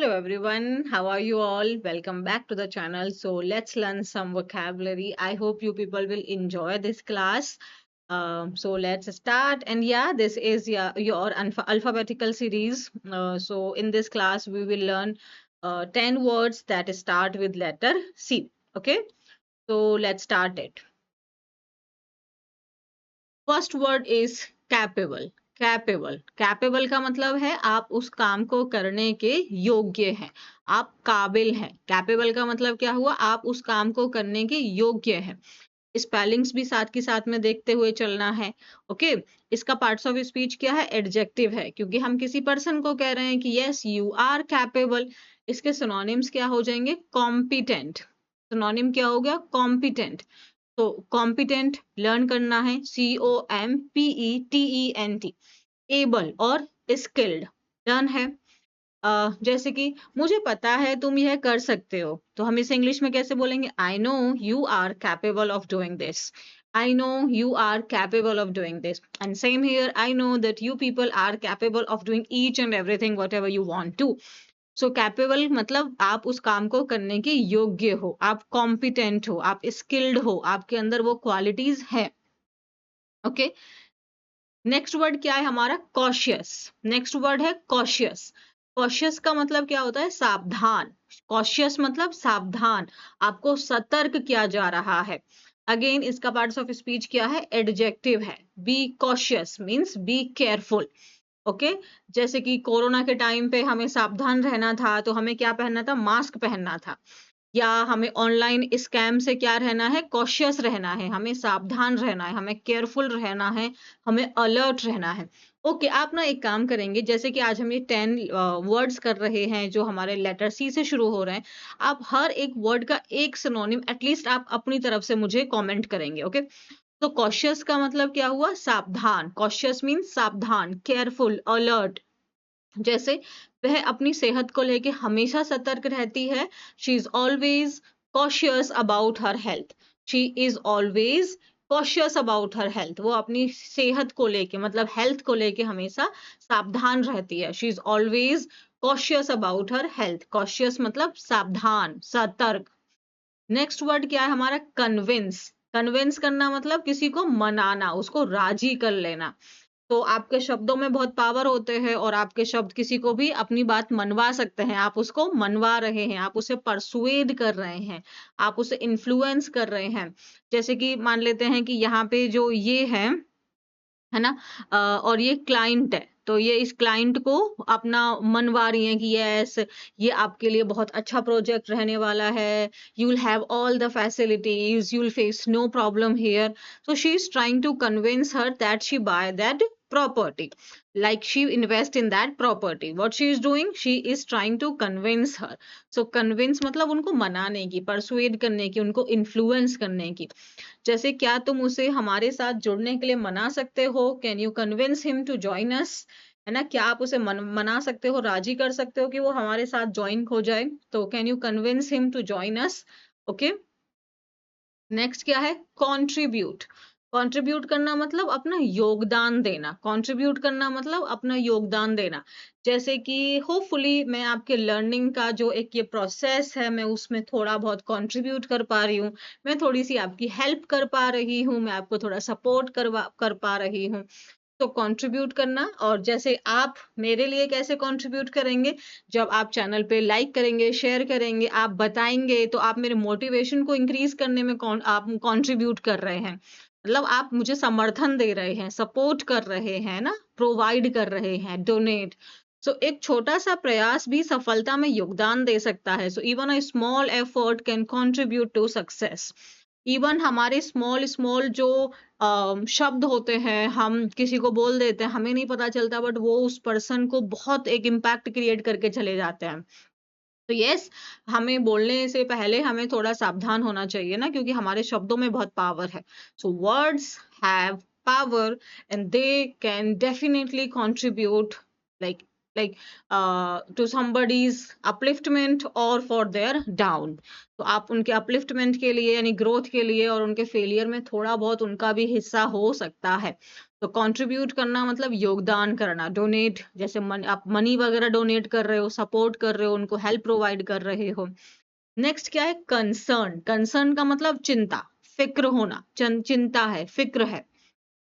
Hello everyone, how are you all? Welcome back to the channel. So let's learn some vocabulary. I hope you people will enjoy this class. So let's start. And yeah, this is your alphabetical series. So in this class, we will learn 10 words that start with letter C. Okay, so let's start it. First word is capable. Capable का मतलब है आप उस काम को करने के योग्य हैं, आप काबिल हैं। कैपेबल का मतलब क्या हुआ, आप उस काम को करने के योग्य हैं। स्पेलिंग्स भी साथ के साथ में देखते हुए चलना है। ओके, इसका पार्ट्स ऑफ स्पीच क्या है, एडजेक्टिव है, क्योंकि हम किसी पर्सन को कह रहे हैं कि यस यू आर कैपेबल। इसके सिनोनिम्स क्या हो जाएंगे, कॉम्पिटेंट। सिनोनिम क्या हो गया, कॉम्पिटेंट। तो कॉम्पिटेंट लर्न करना है, COMPETENT। एबल और स्किल्ड डन है। जैसे कि मुझे पता है तुम यह कर सकते हो, तो हम इसे इंग्लिश में कैसे बोलेंगे, I know you are capable of doing this. I know you are capable of doing this. And same here, I know that you people are capable of doing each and everything whatever you want to. So capable मतलब आप उस काम को करने के योग्य हो, आप कॉम्पिटेंट हो, आप स्किल्ड हो, आपके अंदर वो क्वालिटीज है। ओके, नेक्स्ट वर्ड क्या है हमारा, कॉशियस। नेक्स्ट वर्ड है कॉशियस। कॉशियस का मतलब क्या होता है, सावधान। कॉशियस मतलब सावधान, आपको सतर्क किया जा रहा है। अगेन इसका पार्ट्स ऑफ स्पीच क्या है, एडजेक्टिव है। Be cautious means be careful. Okay, जैसे कि कोरोना के टाइम पे हमें सावधान रहना था, तो हमें क्या पहनना था, मास्क पहनना था। या हमें ऑनलाइन स्कैम से क्या रहना है, कॉशियस रहना है, हमें सावधान रहना है, हमें केयरफुल रहना है, हमें अलर्ट रहना है। ओके, आप ना एक काम करेंगे, जैसे कि आज हम ये 10 वर्ड्स कर रहे हैं जो हमारे लेटर सी से शुरू हो रहे हैं। आप हर एक वर्ड का एक सिनोनिम एटलीस्ट आप अपनी तरफ से मुझे कमेंट करेंगे। ओके, तो कॉशियस का मतलब क्या हुआ, सावधान। कॉशियस मीन्स सावधान, केयरफुल, अलर्ट। जैसे वह अपनी सेहत को लेके हमेशा सतर्क रहती है, she is always cautious about her health. She is always cautious about her health, वो अपनी सेहत को लेके मतलब हेल्थ को लेके हमेशा सावधान रहती है। She is always cautious about her health. Cautious मतलब सावधान, सतर्क। नेक्स्ट वर्ड क्या है हमारा, कन्विंस। कन्विंस करना मतलब किसी को मनाना, उसको राजी कर लेना। तो आपके शब्दों में बहुत पावर होते हैं और आपके शब्द किसी को भी अपनी बात मनवा सकते हैं। आप उसको मनवा रहे हैं, आप उसे परसुएड कर रहे हैं, आप उसे इन्फ्लुएंस कर रहे हैं। जैसे कि मान लेते हैं कि यहाँ पे जो ये है ना, और ये क्लाइंट है, तो ये इस क्लाइंट को अपना मनवा रही है कि यस ये आपके लिए बहुत अच्छा प्रोजेक्ट रहने वाला है, you will have all the facilities, you will face no problem here. So she is trying to convince her that she buy that property, like she invest in that property. What she is doing, she is trying to convince her. So convince मतलब उनको मनाने की, persuade करने की, उनको influence करने की। जैसे क्या तुम उसे हमारे साथ जुड़ने के लिए मना सकते हो, can you convince him to join us. है ना, क्या आप उसे मना सकते हो, राजी कर सकते हो कि वो हमारे साथ ज्वाइन हो जाए। तो can you convince him to join us. Okay, next क्या है, कंट्रीब्यूट। कंट्रीब्यूट करना मतलब अपना योगदान देना। कंट्रीब्यूट करना मतलब अपना योगदान देना। जैसे कि होपफुली मैं आपके लर्निंग का जो एक ये प्रोसेस है, मैं उसमें थोड़ा बहुत कंट्रीब्यूट कर पा रही हूँ, मैं थोड़ी सी आपकी हेल्प कर पा रही हूँ, मैं आपको थोड़ा सपोर्ट कर पा रही हूँ। तो कंट्रीब्यूट करना। और जैसे आप मेरे लिए कैसे कंट्रीब्यूट करेंगे, जब आप चैनल पे लाइक करेंगे, शेयर करेंगे, आप बताएंगे, तो आप मेरे मोटिवेशन को इंक्रीज करने में आप कंट्रीब्यूट कर रहे हैं। मतलब आप मुझे समर्थन दे रहे हैं, सपोर्ट कर रहे हैं ना, प्रोवाइड कर रहे हैं, डोनेट। सो एक छोटा सा प्रयास भी सफलता में योगदान दे सकता है। So even a small effort can contribute to success. Even हमारे स्मॉल स्मॉल जो शब्द होते हैं, हम किसी को बोल देते हैं, हमें नहीं पता चलता, बट वो उस पर्सन को बहुत एक इम्पैक्ट क्रिएट करके चले जाते हैं। तो यस, हमें बोलने से पहले हमें थोड़ा सावधान होना चाहिए ना, क्योंकि हमारे शब्दों में बहुत पावर है। So words have power and they can definitely contribute, like like to somebody's upliftment or for their down. तो आप उनके अपलिफ्टमेंट के लिए यानी ग्रोथ के लिए और उनके फेलियर में थोड़ा बहुत उनका भी हिस्सा हो सकता है। तो कंट्रीब्यूट करना मतलब योगदान करना, डोनेट, जैसे आप मनी वगैरह डोनेट कर रहे हो, सपोर्ट कर रहे हो, उनको हेल्प प्रोवाइड कर रहे हो। नेक्स्ट क्या है, कंसर्न। कंसर्न का मतलब चिंता, फिक्र होना, चिंता है, फिक्र है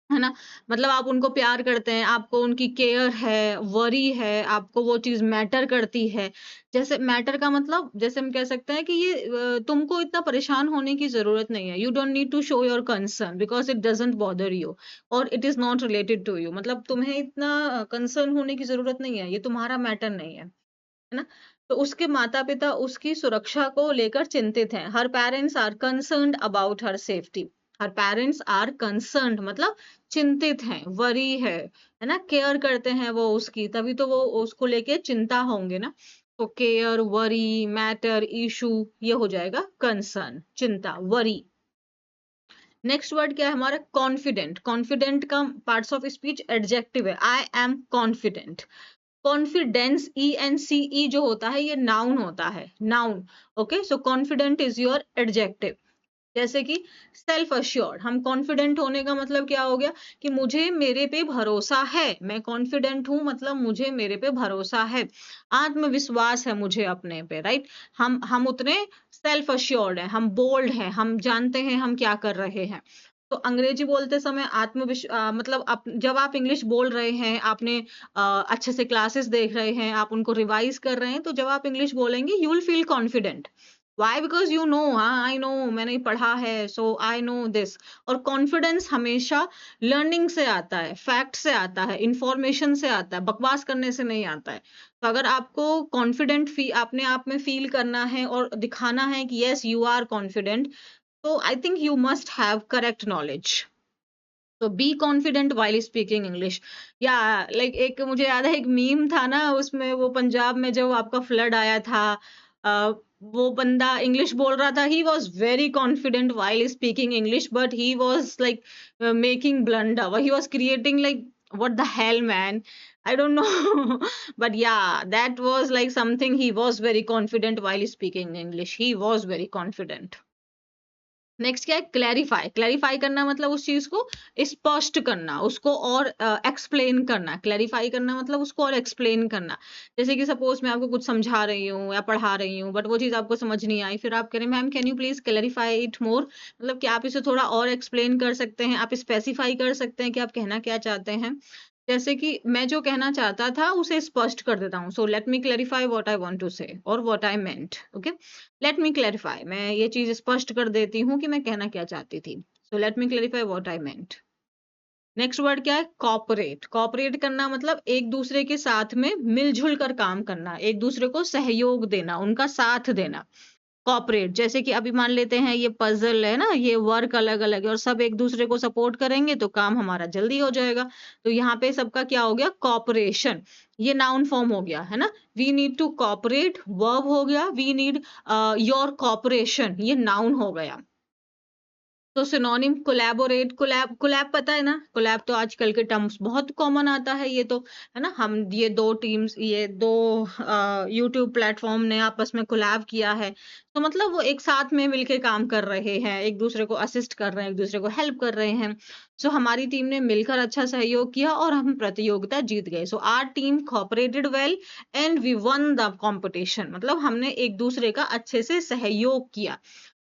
ना? मतलब आप उनको प्यार करते हैं, आपको उनकी केयर है, वरी है, आपको वो चीज़ मैटर करती है। जैसे मैटर का मतलब जैसे हम कह सकते हैं कि ये तुमको इतना परेशान होने की ज़रूरत नहीं है। You don't need to show your concern because it doesn't bother you और it is not related to you. मतलब तुम्हें इतना कंसर्न होने की ज़रूरत नहीं है, ये तुम्हारा मैटर नहीं है ना? तो उसके माता-पिता उसकी सुरक्षा को लेकर चिंतित हैं। Her parents are concerned about her safety. Her parents are concerned मतलब चिंतित हैं, वरी है ना? केयर करते हैं वो उसकी, तभी तो वो उसको लेके चिंता होंगे ना? तो केयर, वरी, मैटर, इश्यू ये हो जाएगा कंसर्न, चिंता, वरी। नेक्स्ट वर्ड क्या है हमारा, कॉन्फिडेंट। कॉन्फिडेंट का पार्ट्स ऑफ स्पीच एडजेक्टिव है, I am confident. Confidence, ENCE जो होता है ये नाउन होता है, noun. Okay, so confident is your adjective. जैसे कि सेल्फ अश्योर्ड, हम कॉन्फिडेंट होने का मतलब क्या हो गया कि मुझे मेरे पे भरोसा है, मैं कॉन्फिडेंट हूं मतलब मुझे मेरे पे भरोसा है, आत्मविश्वास है मुझे अपने पे, राइट? हम उतने सेल्फ अश्योर्ड है, हम बोल्ड है, हम जानते हैं हम क्या कर रहे हैं। तो अंग्रेजी बोलते समय मतलब जब आप इंग्लिश बोल रहे हैं, आपने अच्छे से क्लासेस देख रहे हैं, आप उनको रिवाइज कर रहे हैं, तो जब आप इंग्लिश बोलेंगे you will feel confident. Why? Because you know, हाँ आई नो, मैंने पढ़ा है, सो आई नो दिस। और कॉन्फिडेंस हमेशा लर्निंग से आता है, फैक्ट से आता है, इंफॉर्मेशन से आता है, बकवास करने से नहीं आता है। तो अगर आपको कॉन्फिडेंट अपने आप में फील करना है और दिखाना है कि यस यू आर कॉन्फिडेंट, तो I think you must have correct knowledge. तो be confident while speaking English. या लाइक एक मुझे याद है, एक मीम था ना, उसमें वो पंजाब में जो आपका फ्लड आया था, अ, वो बंदा इंग्लिश बोल रहा था, he was very confident while speaking English but he was like making blunder, he was creating like what the hell man, I don't know but yeah, that was like something, he was very confident while speaking English, he was very confident. Next क्या है, clarify. Clarify करना मतलब उस चीज को स्पष्ट करना, उसको और एक्सप्लेन करना। क्लैरिफाई करना मतलब उसको और एक्सप्लेन करना। जैसे कि सपोज मैं आपको कुछ समझा रही हूँ या पढ़ा रही हूँ, बट वो चीज आपको समझ नहीं आई, फिर आप कह रहे हैं ma'am can you please clarify it more, मतलब कि आप इसे थोड़ा और एक्सप्लेन कर सकते हैं, आप स्पेसिफाई कर सकते हैं कि आप कहना क्या चाहते हैं। जैसे कि मैं जो कहना चाहता था उसे स्पष्ट कर देता हूँ, so let me clarify what I want to say और what I meant. Okay, let me clarify, मैं ये चीज स्पष्ट कर देती हूँ कि मैं कहना क्या चाहती थी। सो let me clarify what I meant. Next word क्या है, कॉपरेट। कॉपरेट करना मतलब एक दूसरे के साथ में मिलजुल कर काम करना, एक दूसरे को सहयोग देना, उनका साथ देना। कॉपरेट, जैसे कि अभी मान लेते हैं ये पजल है ना, ये वर्क अलग अलग है और सब एक दूसरे को सपोर्ट करेंगे तो काम हमारा जल्दी हो जाएगा। तो यहाँ पे सबका क्या हो गया, कॉपरेशन। ये नाउन फॉर्म हो गया है ना। We need to cooperate verb हो गया, वी नीड योर कॉपरेशन ये नाउन हो गया। तो सिनोनिम कोलैबोरेट, कोलैब, कोलैब पता है ना, कोलैब तो आजकल के टर्म्स बहुत कॉमन आता है ये तो, है ना। हम ये दो टीम्स, ये दो यूट्यूब प्लेटफॉर्म ने आपस में कोलैब किया है, तो मतलब वो एक साथ में मिलके काम कर रहे हैं, एक दूसरे को असिस्ट कर रहे हैं, एक दूसरे को हेल्प कर रहे हैं। सो हमारी टीम ने मिलकर अच्छा सहयोग किया और हम प्रतियोगिता जीत गए। So our team cooperated well and we won the competition, मतलब हमने एक दूसरे का अच्छे से सहयोग किया,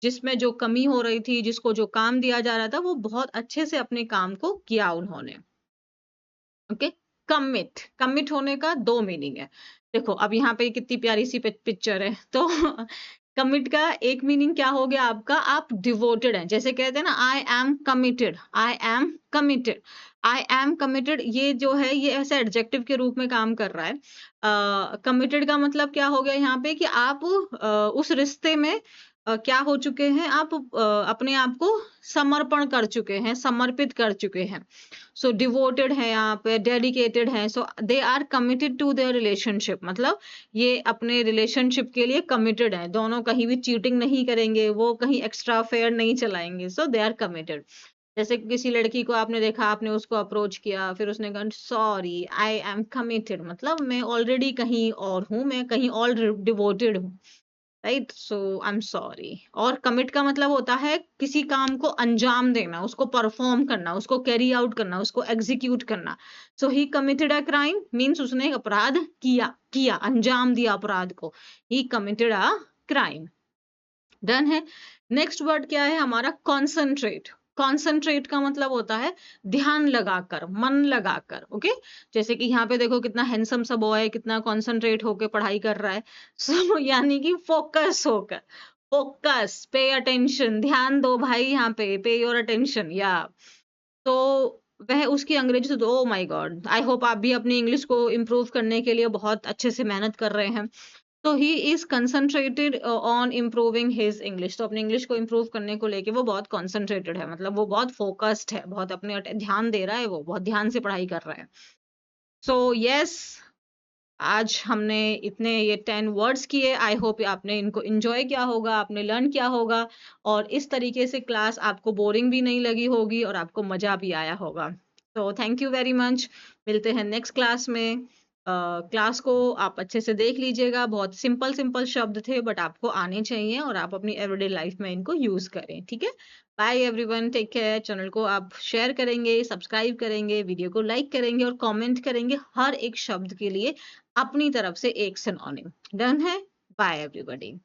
जिसमें जो कमी हो रही थी, जिसको जो काम दिया जा रहा था, वो बहुत अच्छे से अपने काम को किया उन्होंने। Okay, commit. कमिट होने का दो मीनिंग है। देखो अब यहाँ पे कितनी प्यारी सी पिक्चर है, तो कमिट का एक मीनिंग क्या हो गया आपका, आप डिवोटेड हैं, जैसे कहते हैं ना I am committed, I am committed, I am committed, ये जो है ये ऐसे एडजेक्टिव के रूप में काम कर रहा है। कमिटेड का मतलब क्या हो गया यहाँ पे कि आप उस रिश्ते में क्या हो चुके हैं, आप अपने आप को समर्पण कर चुके हैं, समर्पित कर चुके हैं। सो डिवोटेड है यहाँ पे, डेडिकेटेड है, so they are committed to their relationship, मतलब ये अपने रिलेशनशिप के लिए कमिटेड है, दोनों कहीं भी चीटिंग नहीं करेंगे, वो कहीं एक्स्ट्रा अफेयर नहीं चलाएंगे, सो दे आर कमिटेड। जैसे किसी लड़की को आपने देखा, आपने उसको अप्रोच किया, फिर उसने कहा सॉरी आई एम कमिटेड, मतलब मैं ऑलरेडी कहीं और हूँ, मैं कहीं और डिवोटेड हूँ, right? So I am sorry. और कमिट का मतलब होता है किसी काम को अंजाम देना, उसको परफॉर्म करना, उसको कैरी आउट करना, उसको एग्जीक्यूट करना। सो ही कमिटेड अ क्राइम मीन्स उसने एक अपराध किया, अंजाम दिया अपराध को। ही कमिटेड अ क्राइम। डन है। नेक्स्ट वर्ड क्या है हमारा? कॉन्सेंट्रेट। कॉन्सेंट्रेट का मतलब होता है ध्यान लगाकर, मन लगाकर। ओके, जैसे कि यहाँ पे देखो कितना हैंडसम सा बॉय है, कितना कॉन्सेंट्रेट होकर पढ़ाई कर रहा है। सो यानी कि फोकस होकर, फोकस, पे अटेंशन, ध्यान दो भाई, यहाँ पे योर अटेंशन। या तो वह उसकी अंग्रेजी तो oh my God, I hope आप भी अपनी इंग्लिश को इम्प्रूव करने के लिए बहुत अच्छे से मेहनत कर रहे हैं। तो he is concentrated on improving his English. तो अपनी इंग्लिश को इम्प्रूव करने को लेके वो बहुत कंसंट्रेटेड है, मतलब वो बहुत फोकस्ड है, बहुत अपने ध्यान दे रहा है, वो बहुत ध्यान से पढ़ाई कर रहा है। सो यस, आज हमने इतने ये 10 वर्ड्स किए। आई होप आपने इनको एंजॉय किया होगा, आपने लर्न किया होगा, और इस तरीके से क्लास आपको बोरिंग भी नहीं लगी होगी और आपको मजा भी आया होगा। तो थैंक यू वेरी मच। मिलते हैं नेक्स्ट क्लास में। क्लास को आप अच्छे से देख लीजिएगा। बहुत सिंपल सिंपल शब्द थे, बट आपको आने चाहिए और आप अपनी एवरीडे लाइफ में इनको यूज करें। ठीक है, bye everyone, take care. Channel को आप शेयर करेंगे, सब्सक्राइब करेंगे, वीडियो को लाइक करेंगे और कमेंट करेंगे हर एक शब्द के लिए अपनी तरफ से एक सिनोनिम। डन है? Bye everybody.